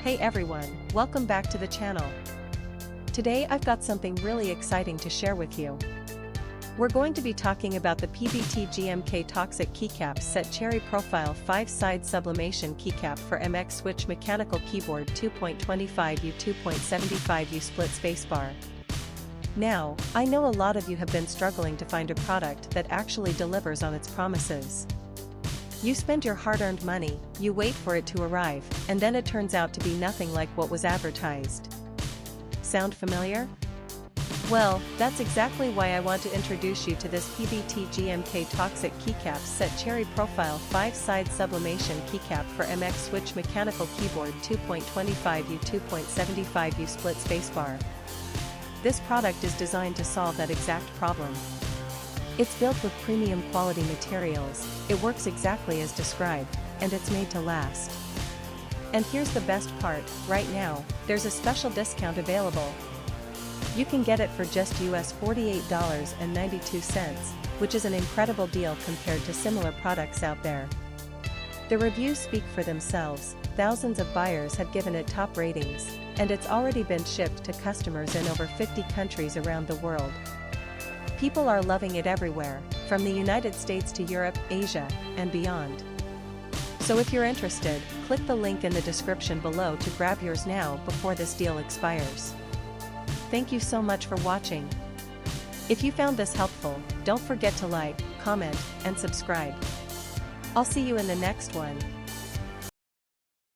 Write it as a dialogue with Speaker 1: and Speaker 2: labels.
Speaker 1: Hey everyone, welcome back to the channel. Today I've got something really exciting to share with you. We're going to be talking about the PBT GMK Toxic Keycap Set Cherry Profile 5-Side Sublimation Keycap for MX Switch Mechanical Keyboard 2.25U 2.75U Split Spacebar. Now, I know a lot of you have been struggling to find a product that actually delivers on its promises. You spend your hard-earned money, you wait for it to arrive, and then it turns out to be nothing like what was advertised. Sound familiar? Well, that's exactly why I want to introduce you to this PBT GMK Toxic Keycap Set Cherry Profile 5-Side Sublimation Keycap for MX Switch Mechanical Keyboard 2.25U 2.75U Split Spacebar. This product is designed to solve that exact problem. It's built with premium quality materials, it works exactly as described, and it's made to last. And here's the best part, right now, there's a special discount available. You can get it for just US $48.92, which is an incredible deal compared to similar products out there. The reviews speak for themselves, thousands of buyers have given it top ratings, and it's already been shipped to customers in over 50 countries around the world. People are loving it everywhere, from the United States to Europe, Asia, and beyond. So if you're interested, click the link in the description below to grab yours now before this deal expires. Thank you so much for watching. If you found this helpful, don't forget to like, comment, and subscribe. I'll see you in the next one.